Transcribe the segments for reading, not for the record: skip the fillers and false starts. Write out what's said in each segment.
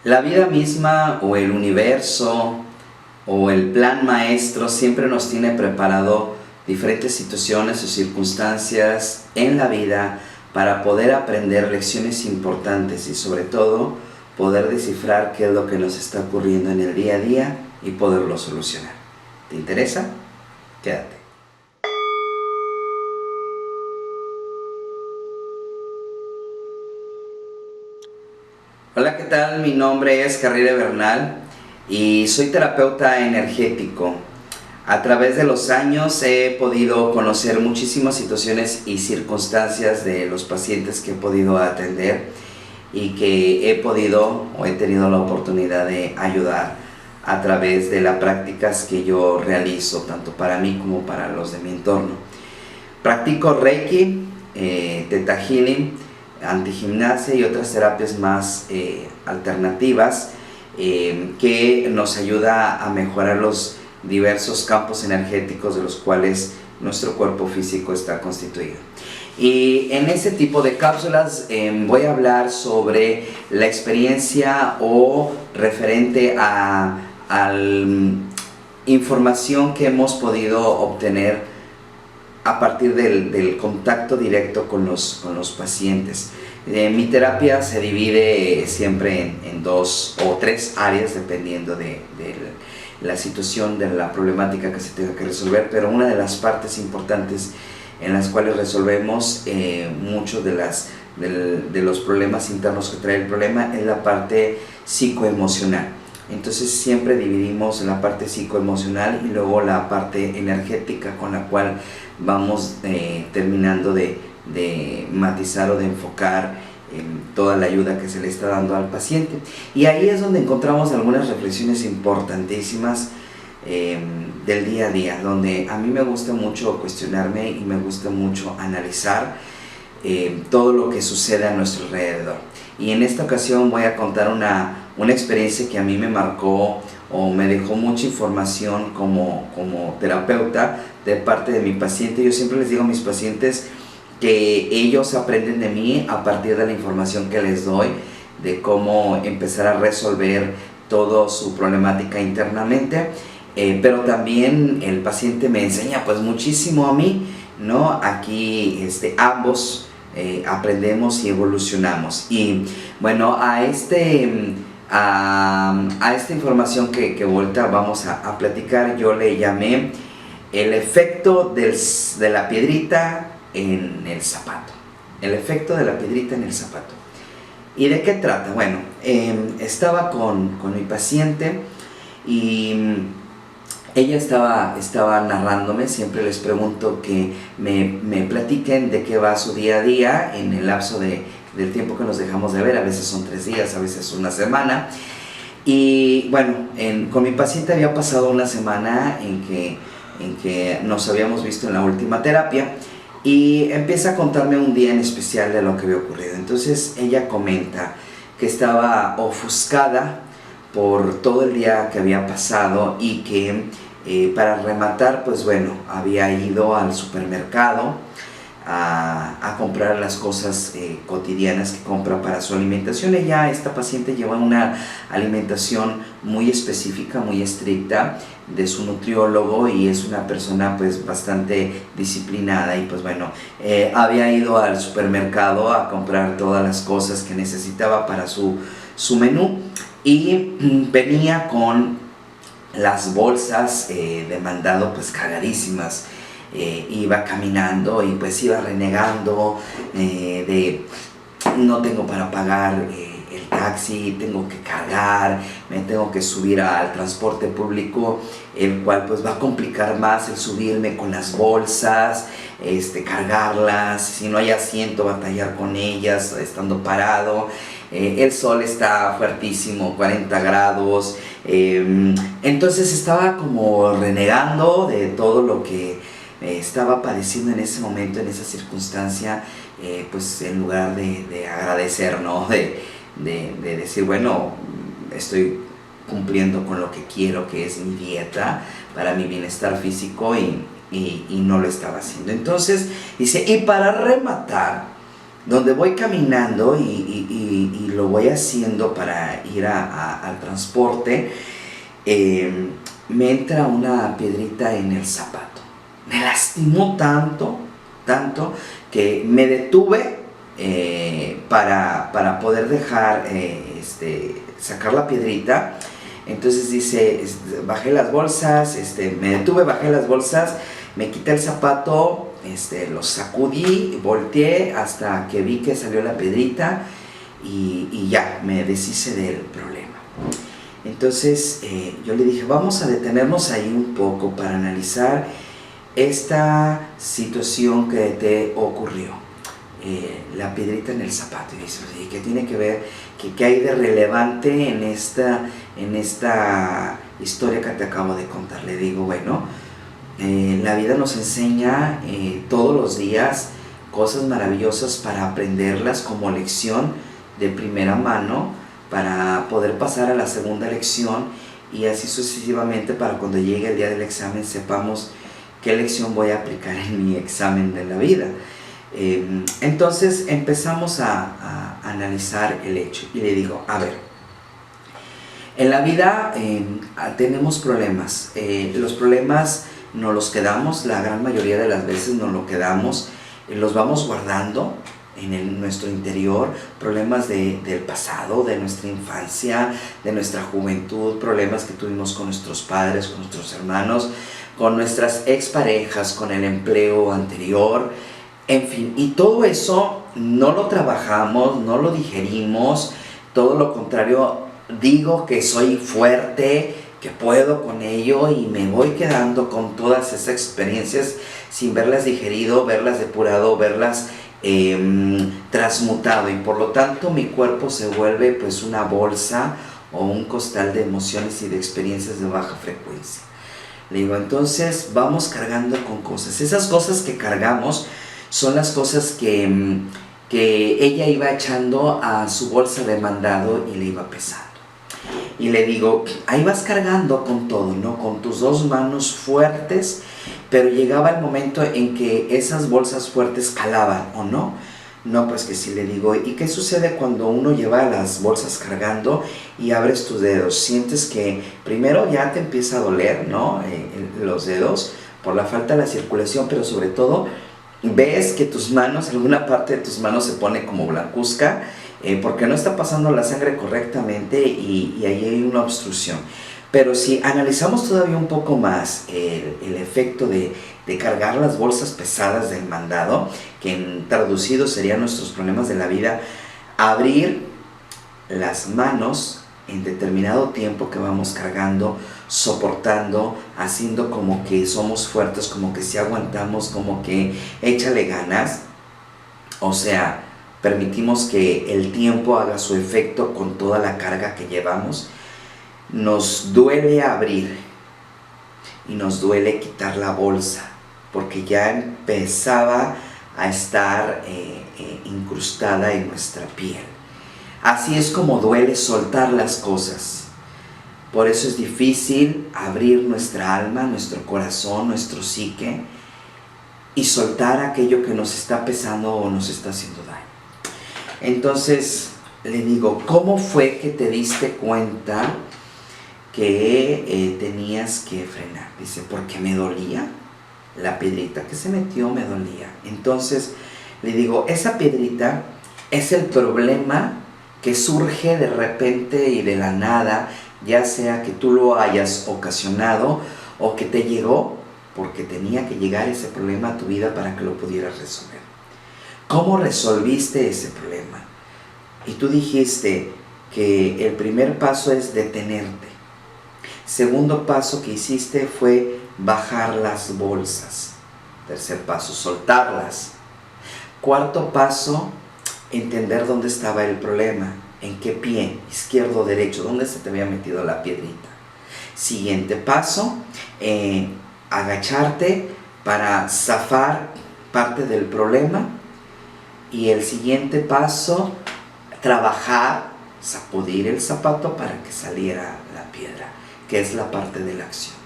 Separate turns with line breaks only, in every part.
La vida misma o el universo o el plan maestro siempre nos tiene preparado diferentes situaciones o circunstancias en la vida para poder aprender lecciones importantes y sobre todo poder descifrar qué es lo que nos está ocurriendo en el día a día y poderlo solucionar. ¿Te interesa? Quédate. Hola, ¿qué tal? Mi nombre es Carrera Bernal y soy terapeuta energético. A través de los años he podido conocer muchísimas situaciones y circunstancias de los pacientes que he podido atender y que he tenido la oportunidad de ayudar a través de las prácticas que yo realizo, tanto para mí como para los de mi entorno. Practico Reiki, Theta Healing, antigimnasia y otras terapias más alternativas que nos ayuda a mejorar los diversos campos energéticos de los cuales nuestro cuerpo físico está constituido. Y en ese tipo de cápsulas voy a hablar sobre la experiencia o referente a información que hemos podido obtener a partir del contacto directo con los pacientes. Mi terapia se divide siempre en 2 o 3 áreas dependiendo de la situación, de la problemática que se tenga que resolver, pero una de las partes importantes en las cuales resolvemos muchos de los problemas internos que trae el problema es la parte psicoemocional. Entonces siempre dividimos la parte psicoemocional y luego la parte energética con la cual vamos terminando de matizar o de enfocar toda la ayuda que se le está dando al paciente. Y ahí es donde encontramos algunas reflexiones importantísimas del día a día, donde a mí me gusta mucho cuestionarme y me gusta mucho analizar todo lo que sucede a nuestro alrededor. Y en esta ocasión voy a contar una experiencia que a mí me marcó o me dejó mucha información como terapeuta de parte de mi paciente. Yo siempre les digo a mis pacientes que ellos aprenden de mí a partir de la información que les doy, de cómo empezar a resolver toda su problemática internamente, pero también el paciente me enseña pues muchísimo a mí, ¿no? Aquí ambos aprendemos y evolucionamos. Y bueno, a esta información que ahorita vamos a platicar, yo le llamé el efecto de la piedrita en el zapato. El efecto de la piedrita en el zapato. ¿Y de qué trata? Bueno, estaba con mi paciente y ella estaba narrándome. Siempre les pregunto que me platiquen de qué va su día a día en el lapso del tiempo que nos dejamos de ver. A veces son 3 días, a veces una semana. Y bueno, con mi paciente había pasado una semana en que nos habíamos visto en la última terapia. Y empieza a contarme un día en especial de lo que había ocurrido. Entonces ella comenta que estaba ofuscada por todo el día que había pasado y que para rematar, pues bueno, había ido al supermercado a comprar las cosas cotidianas que compra para su alimentación. Esta paciente lleva una alimentación muy específica, muy estricta de su nutriólogo y es una persona pues bastante disciplinada y pues bueno, había ido al supermercado a comprar todas las cosas que necesitaba para su menú y venía con las bolsas de mandado pues cargadísimas. Iba caminando y pues iba renegando de no tengo para pagar el taxi, tengo que cargar, me tengo que subir al transporte público, el cual pues va a complicar más el subirme con las bolsas, cargarlas, si no hay asiento batallar con ellas estando parado. El sol está fuertísimo, 40 grados, entonces estaba como renegando de todo lo que estaba padeciendo en ese momento, en esa circunstancia, pues en lugar de agradecer, ¿no? De decir, bueno, estoy cumpliendo con lo que quiero, que es mi dieta para mi bienestar físico y no lo estaba haciendo. Entonces dice, y para rematar, donde voy caminando y lo voy haciendo para ir al transporte, me entra una piedrita en el zapato. Me lastimó tanto, que me detuve para poder dejar, sacar la piedrita. Entonces dice, bajé las bolsas, me detuve, bajé las bolsas, me quité el zapato, lo sacudí, volteé hasta que vi que salió la piedrita y ya, me deshice del problema. Entonces yo le dije, vamos a detenernos ahí un poco para analizar esta situación que te ocurrió, la piedrita en el zapato. Y dice, ¿qué tiene que ver? ¿Qué hay de relevante en esta historia que te acabo de contar? Le digo, bueno, la vida nos enseña todos los días cosas maravillosas para aprenderlas como lección de primera mano, para poder pasar a la segunda lección y así sucesivamente, para cuando llegue el día del examen sepamos qué lección voy a aplicar en mi examen de la vida. Entonces empezamos a analizar el hecho y le digo, a ver, en la vida tenemos problemas. Los problemas nos los quedamos, la gran mayoría de las veces nos los quedamos, los vamos guardando en nuestro interior, problemas del pasado, de nuestra infancia, de nuestra juventud, problemas que tuvimos con nuestros padres, con nuestros hermanos, con nuestras exparejas, con el empleo anterior, en fin, y todo eso no lo trabajamos, no lo digerimos, todo lo contrario, digo que soy fuerte, que puedo con ello y me voy quedando con todas esas experiencias sin verlas digerido, verlas depurado, verlas transmutado, y por lo tanto mi cuerpo se vuelve pues una bolsa o un costal de emociones y de experiencias de baja frecuencia. Le digo, entonces vamos cargando con cosas. Esas cosas que cargamos son las cosas que ella iba echando a su bolsa de mandado y le iba pesando. Y le digo, ahí vas cargando con todo, ¿no? Con tus dos manos fuertes, pero llegaba el momento en que esas bolsas fuertes calaban, ¿o no? No, pues que sí. Le digo, ¿y qué sucede cuando uno lleva las bolsas cargando y abres tus dedos? Sientes que primero ya te empieza a doler, ¿no? Los dedos por la falta de la circulación, pero sobre todo ves que tus manos, alguna parte de tus manos se pone como blancuzca, porque no está pasando la sangre correctamente y ahí hay una obstrucción. Pero si analizamos todavía un poco más el efecto de cargar las bolsas pesadas del mandado, que en traducido serían nuestros problemas de la vida, abrir las manos en determinado tiempo que vamos cargando, soportando, haciendo como que somos fuertes, como que sí aguantamos, como que échale ganas, o sea, permitimos que el tiempo haga su efecto con toda la carga que llevamos. Nos duele abrir y nos duele quitar la bolsa, porque ya empezaba a estar incrustada en nuestra piel. Así es como duele soltar las cosas. Por eso es difícil abrir nuestra alma, nuestro corazón, nuestro psique y soltar aquello que nos está pesando o nos está haciendo daño. Entonces le digo, ¿cómo fue que te diste cuenta que tenías que frenar? Dice, porque me dolía, la piedrita que se metió me dolía. Entonces le digo, esa piedrita es el problema que surge de repente y de la nada, ya sea que tú lo hayas ocasionado o que te llegó porque tenía que llegar ese problema a tu vida para que lo pudieras resolver. ¿Cómo resolviste ese problema? Y tú dijiste que el primer paso es detenerte. Segundo paso que hiciste fue bajar las bolsas. Tercer paso, soltarlas. Cuarto paso, entender dónde estaba el problema, en qué pie, izquierdo o derecho, dónde se te había metido la piedrita. Siguiente paso, agacharte para zafar parte del problema. Y el siguiente paso, trabajar, sacudir el zapato para que saliera la piedra, que es la parte de la acción.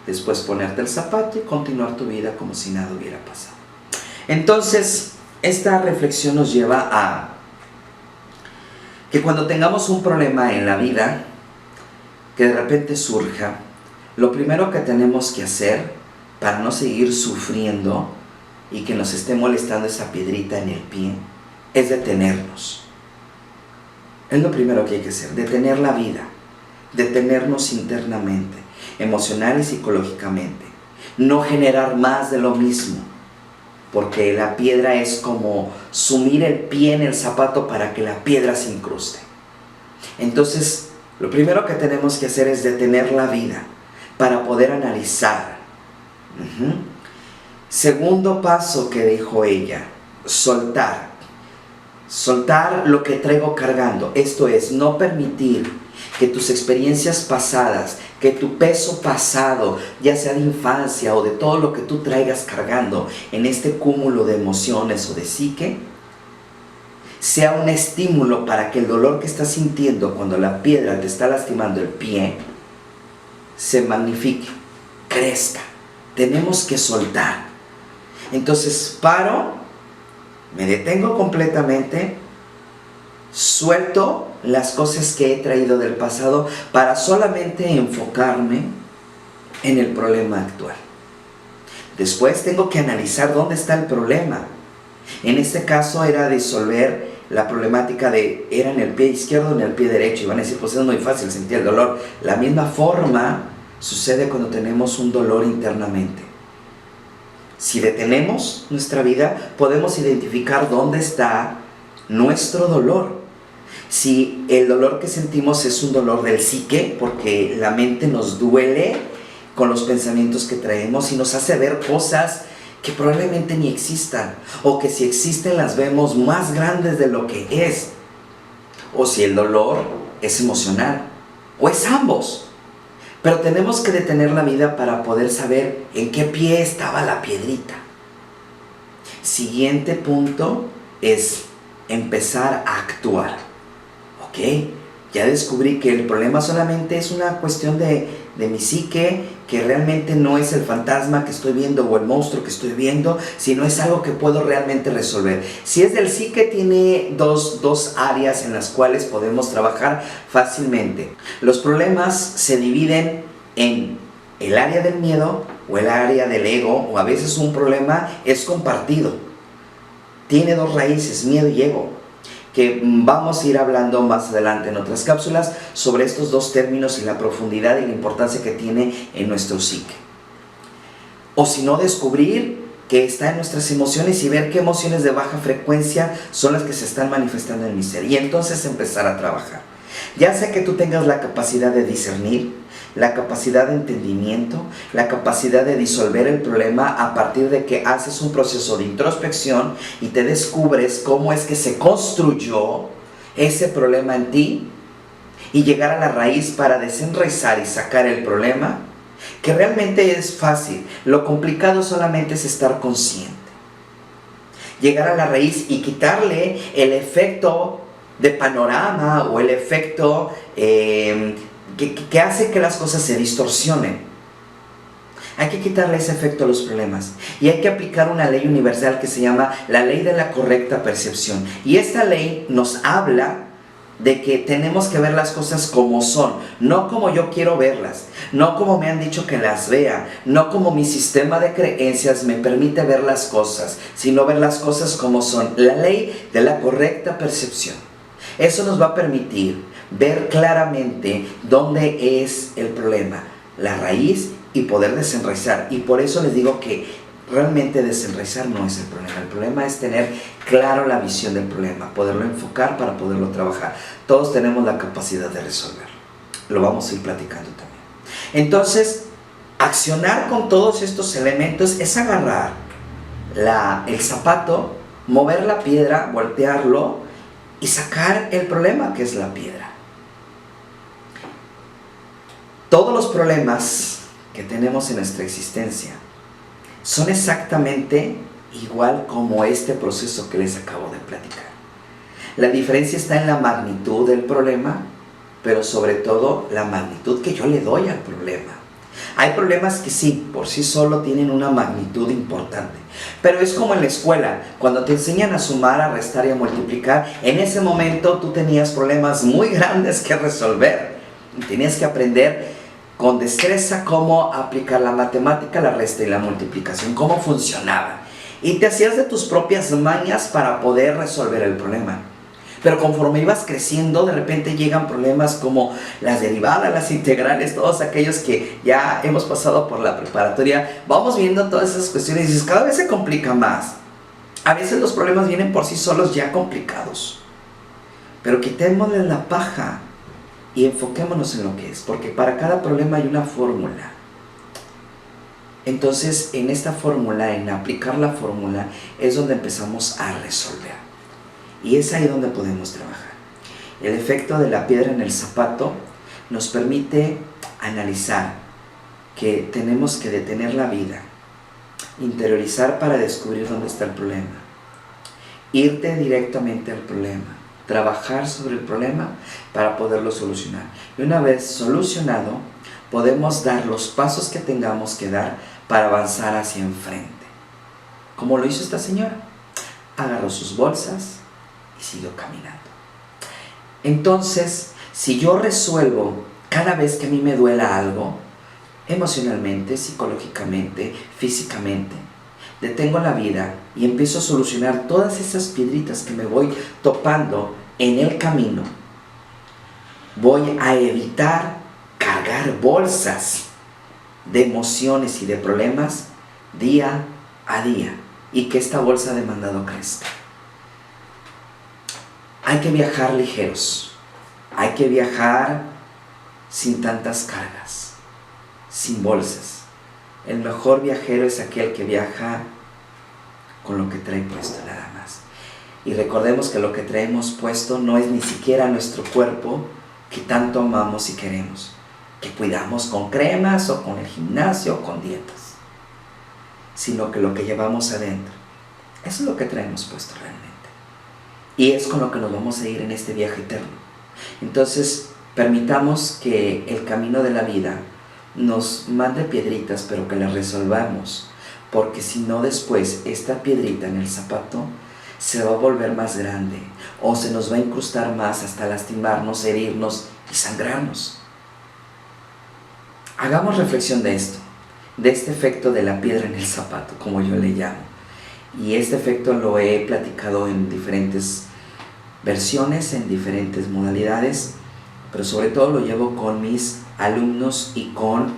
Después ponerte el zapato y continuar tu vida como si nada hubiera pasado. Entonces, esta reflexión nos lleva a que cuando tengamos un problema en la vida, que de repente surja, lo primero que tenemos que hacer para no seguir sufriendo y que nos esté molestando esa piedrita en el pie, es detenernos. Es lo primero que hay que hacer, detener la vida, detenernos internamente, emocional y psicológicamente. No generar más de lo mismo, porque la piedra es como sumir el pie en el zapato para que la piedra se incruste. Entonces, lo primero que tenemos que hacer es detener la vida para poder analizar. Segundo paso que dijo ella, soltar. Soltar lo que traigo cargando. Esto es, no permitir que tus experiencias pasadas, que tu peso pasado, ya sea de infancia o de todo lo que tú traigas cargando en este cúmulo de emociones o de psique, sea un estímulo para que el dolor que estás sintiendo cuando la piedra te está lastimando el pie, se magnifique, crezca. Tenemos que soltar. Entonces paro, me detengo completamente, suelto las cosas que he traído del pasado para solamente enfocarme en el problema actual. Después tengo que analizar dónde está el problema. En este caso era disolver la problemática de, ¿era en el pie izquierdo o en el pie derecho? Y van a decir, pues es muy fácil sentir el dolor. La misma forma sucede cuando tenemos un dolor internamente. Si detenemos nuestra vida, podemos identificar dónde está nuestro dolor. Si el dolor que sentimos es un dolor del psique, porque la mente nos duele con los pensamientos que traemos y nos hace ver cosas que probablemente ni existan, o que si existen las vemos más grandes de lo que es. O si el dolor es emocional, o es ambos. Pero tenemos que detener la vida para poder saber en qué pie estaba la piedrita. Siguiente punto es empezar a actuar. ¿Ok? Ya descubrí que el problema solamente es una cuestión de mi psique, que realmente no es el fantasma que estoy viendo o el monstruo que estoy viendo, sino es algo que puedo realmente resolver. Si es del psique, tiene dos áreas en las cuales podemos trabajar fácilmente. Los problemas se dividen en el área del miedo o el área del ego, o a veces un problema es compartido. Tiene dos raíces, miedo y ego, que vamos a ir hablando más adelante en otras cápsulas sobre estos dos términos y la profundidad y la importancia que tiene en nuestro psique. O si no, descubrir que está en nuestras emociones y ver qué emociones de baja frecuencia son las que se están manifestando en mi ser, y entonces empezar a trabajar. Ya sea que tú tengas la capacidad de discernir, la capacidad de entendimiento, la capacidad de disolver el problema a partir de que haces un proceso de introspección y te descubres cómo es que se construyó ese problema en ti, y llegar a la raíz para desenraizar y sacar el problema, que realmente es fácil. Lo complicado solamente es estar consciente. Llegar a la raíz y quitarle el efecto de panorama o el efecto que hace que las cosas se distorsionen. Hay que quitarle ese efecto a los problemas y hay que aplicar una ley universal que se llama la ley de la correcta percepción. Y esta ley nos habla de que tenemos que ver las cosas como son, no como yo quiero verlas, no como me han dicho que las vea, no como mi sistema de creencias me permite ver las cosas, sino ver las cosas como son. La ley de la correcta percepción. Eso nos va a permitir ver claramente dónde es el problema, la raíz, y poder desenraizar. Y por eso les digo que realmente desenraizar no es el problema. El problema es tener claro la visión del problema, poderlo enfocar para poderlo trabajar. Todos tenemos la capacidad de resolverlo. Lo vamos a ir platicando también. Entonces, accionar con todos estos elementos es agarrar el zapato, mover la piedra, voltearlo y sacar el problema que es la piedra. Todos los problemas que tenemos en nuestra existencia son exactamente igual como este proceso que les acabo de platicar. La diferencia está en la magnitud del problema, pero sobre todo la magnitud que yo le doy al problema. Hay problemas que sí, por sí solo tienen una magnitud importante. Pero es como en la escuela, cuando te enseñan a sumar, a restar y a multiplicar, en ese momento tú tenías problemas muy grandes que resolver. Y tenías que aprender con destreza cómo aplicar la matemática, la resta y la multiplicación, cómo funcionaba. Y te hacías de tus propias mañas para poder resolver el problema. Pero conforme ibas creciendo, de repente llegan problemas como las derivadas, las integrales, todos aquellos que ya hemos pasado por la preparatoria. Vamos viendo todas esas cuestiones y dices, cada vez se complica más. A veces los problemas vienen por sí solos ya complicados. Pero quitémosle la paja y enfoquémonos en lo que es, porque para cada problema hay una fórmula. Entonces, en esta fórmula, en aplicar la fórmula, es donde empezamos a resolver. Y es ahí donde podemos trabajar. El efecto de la piedra en el zapato nos permite analizar que tenemos que detener la vida, interiorizar para descubrir dónde está el problema, irte directamente al problema, trabajar sobre el problema para poderlo solucionar. Y una vez solucionado, podemos dar los pasos que tengamos que dar para avanzar hacia enfrente. Como lo hizo esta señora, agarró sus bolsas y siguió caminando. Entonces, si yo resuelvo cada vez que a mí me duela algo, emocionalmente, psicológicamente, físicamente, detengo la vida y empiezo a solucionar todas esas piedritas que me voy topando en el camino, voy a evitar cargar bolsas de emociones y de problemas día a día y que esta bolsa de mandado crezca. Hay que viajar ligeros, hay que viajar sin tantas cargas, sin bolsas. El mejor viajero es aquel que viaja con lo que trae puesto nada más. Y recordemos que lo que traemos puesto no es ni siquiera nuestro cuerpo que tanto amamos y queremos, que cuidamos con cremas o con el gimnasio o con dietas, sino que lo que llevamos adentro, eso es lo que traemos puesto realmente. Y es con lo que nos vamos a ir en este viaje eterno. Entonces, permitamos que el camino de la vida nos mande piedritas, pero que las resolvamos. Porque si no, después, esta piedrita en el zapato se va a volver más grande. O se nos va a incrustar más hasta lastimarnos, herirnos y sangrarnos. Hagamos reflexión de esto. De este efecto de la piedra en el zapato, como yo le llamo. Y este efecto lo he platicado en diferentes versiones, en diferentes modalidades, pero sobre todo lo llevo con mis alumnos y con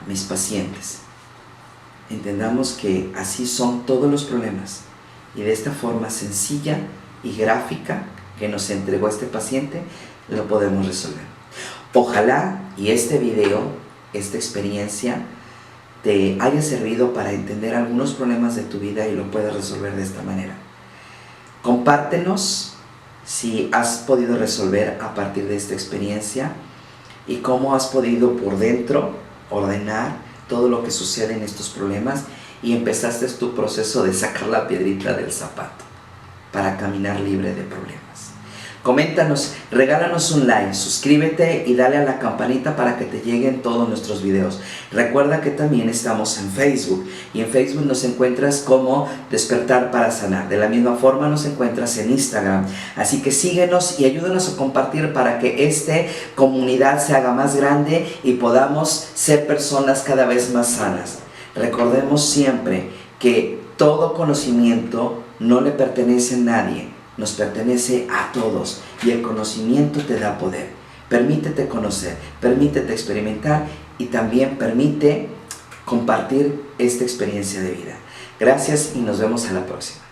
mis pacientes. Entendamos que así son todos los problemas y de esta forma sencilla y gráfica que nos entregó este paciente lo podemos resolver. Ojalá y este video, esta experiencia te haya servido para entender algunos problemas de tu vida y lo puedas resolver de esta manera. Compártenos si has podido resolver a partir de esta experiencia y cómo has podido por dentro ordenar todo lo que sucede en estos problemas y empezaste tu proceso de sacar la piedrita del zapato para caminar libre de problemas. Coméntanos, regálanos un like, suscríbete y dale a la campanita para que te lleguen todos nuestros videos. Recuerda que también estamos en Facebook y en Facebook nos encuentras como Despertar para Sanar. De la misma forma nos encuentras en Instagram. Así que síguenos y ayúdanos a compartir para que esta comunidad se haga más grande y podamos ser personas cada vez más sanas. Recordemos siempre que todo conocimiento no le pertenece a nadie. Nos pertenece a todos y el conocimiento te da poder. Permítete conocer, permítete experimentar y también permite compartir esta experiencia de vida. Gracias y nos vemos a la próxima.